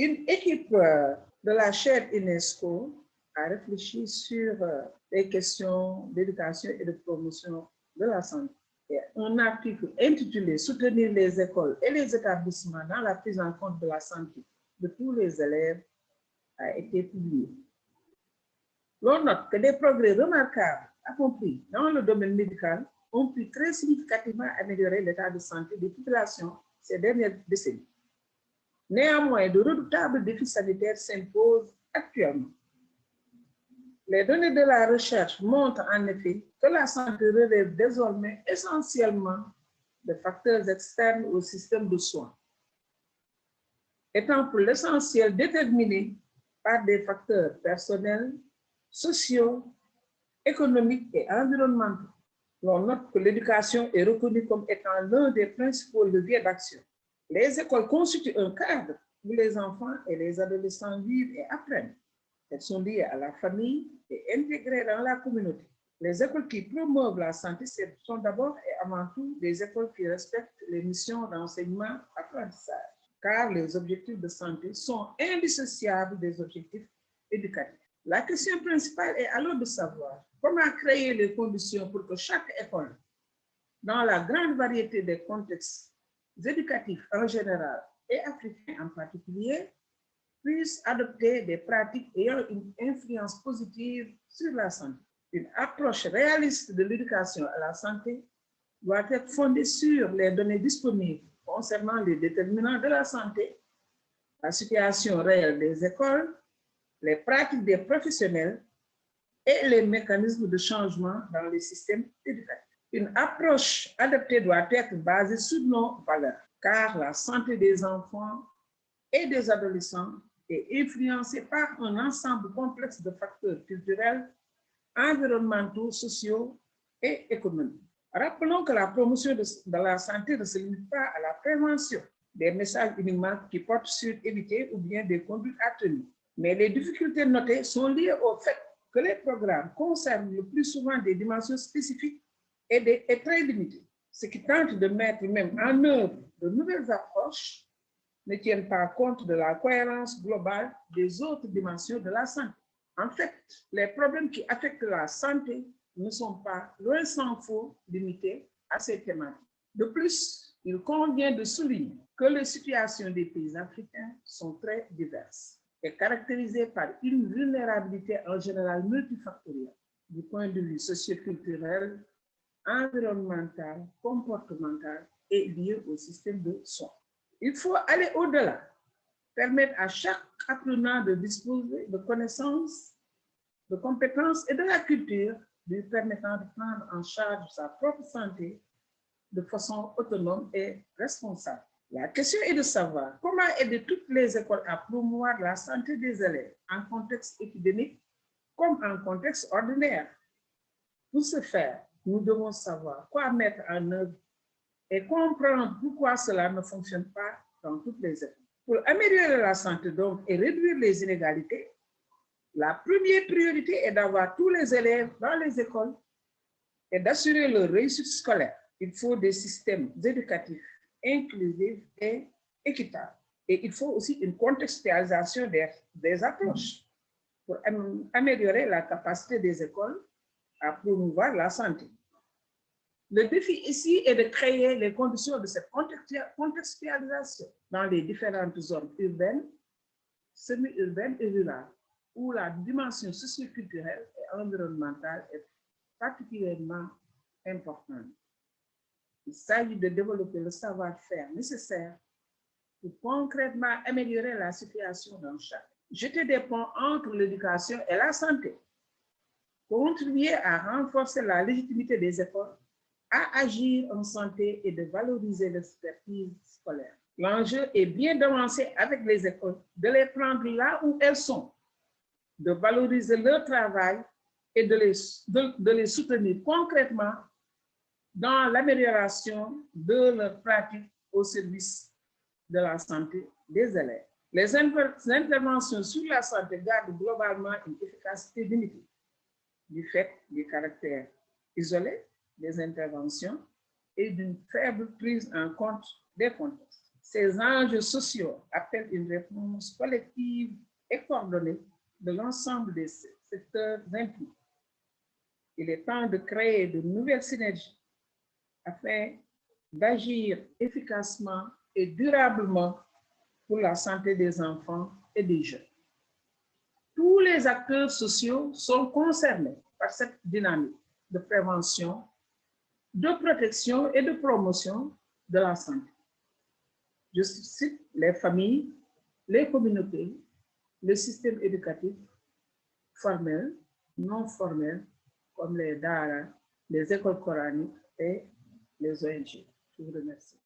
Une équipe de la chaire UNESCO a réfléchi sur les questions d'éducation et de promotion de la santé. Et un article intitulé « Soutenir les écoles et les établissements dans la prise en compte de la santé de tous les élèves » a été publié. L'on note que des progrès remarquables accomplis dans le domaine médical ont pu très significativement améliorer l'état de santé des populations ces dernières décennies. Néanmoins, de redoutables défis sanitaires s'imposent actuellement. Les données de la recherche montrent en effet que la santé relève désormais essentiellement de facteurs externes au système de soins, étant pour l'essentiel déterminés par des facteurs personnels, sociaux, économiques et environnementaux. L'on note que l'éducation est reconnue comme étant l'un des principaux leviers d'action. Les écoles constituent un cadre où les enfants et les adolescents vivent et apprennent. Elles sont liées à la famille et intégrées dans la communauté. Les écoles qui promeuvent la santé sont d'abord et avant tout des écoles qui respectent les missions d'enseignement-apprentissage, car les objectifs de santé sont indissociables des objectifs éducatifs. La question principale est alors de savoir comment créer les conditions pour que chaque école, dans la grande variété des contextes éducatifs en général et africains en particulier, puissent adopter des pratiques ayant une influence positive sur la santé. Une approche réaliste de l'éducation à la santé doit être fondée sur les données disponibles concernant les déterminants de la santé, la situation réelle des écoles, les pratiques des professionnels et les mécanismes de changement dans les systèmes éducatifs. Une approche adaptée doit être basée sur nos valeurs, car la santé des enfants et des adolescents est influencée par un ensemble complexe de facteurs culturels, environnementaux, sociaux et économiques. Rappelons que la promotion de la santé ne se limite pas à la prévention, des messages uniquement qui portent sur éviter ou bien des conduites à tenir. Mais les difficultés notées sont liées au fait que les programmes concernent le plus souvent des dimensions spécifiques et très limitées. Ce qui tente de mettre même en œuvre de nouvelles approches ne tiennent pas compte de la cohérence globale des autres dimensions de la santé. En fait, les problèmes qui affectent la santé ne sont pas, loin s'en faut, limités à ces thématiques. De plus, il convient de souligner que les situations des pays africains sont très diverses et caractérisées par une vulnérabilité en général multifactorielle du point de vue socioculturel, environnemental, comportemental et lié au système de soins. Il faut aller au-delà, permettre à chaque apprenant de disposer de connaissances, de compétences et de la culture lui permettant de prendre en charge sa propre santé de façon autonome et responsable. La question est de savoir comment aider toutes les écoles à promouvoir la santé des élèves en contexte épidémique comme en contexte ordinaire. Pour ce faire, nous devons savoir quoi mettre en œuvre et comprendre pourquoi cela ne fonctionne pas dans toutes les écoles. Pour améliorer la santé donc et réduire les inégalités, la première priorité est d'avoir tous les élèves dans les écoles et d'assurer leur réussite scolaire. Il faut des systèmes éducatifs inclusifs et équitables. Et il faut aussi une contextualisation des approches pour améliorer la capacité des écoles à promouvoir la santé. Le défi ici est de créer les conditions de cette contextualisation dans les différentes zones urbaines, semi-urbaines et rurales, où la dimension socioculturelle et environnementale est particulièrement importante. Il s'agit de développer le savoir-faire nécessaire pour concrètement améliorer la situation dans chaque. Jeter des ponts entre l'éducation et la santé, contribuer à renforcer la légitimité des écoles, à agir en santé et de valoriser l'expertise scolaire. L'enjeu est bien d'avancer avec les écoles, de les prendre là où elles sont, de valoriser leur travail et de les soutenir concrètement dans l'amélioration de leurs pratiques au service de la santé des élèves. Les interventions sur la santé gardent globalement une efficacité limitée du fait du caractère isolé des interventions et d'une faible prise en compte des contextes. Ces enjeux sociaux appellent une réponse collective et coordonnée de l'ensemble des secteurs impliqués. Il est temps de créer de nouvelles synergies afin d'agir efficacement et durablement pour la santé des enfants et des jeunes. Tous les acteurs sociaux sont concernés par cette dynamique de prévention, de protection et de promotion de la santé. Je cite les familles, les communautés, le système éducatif formel, non formel, comme les daara, les écoles coraniques et les ONG. Je vous remercie.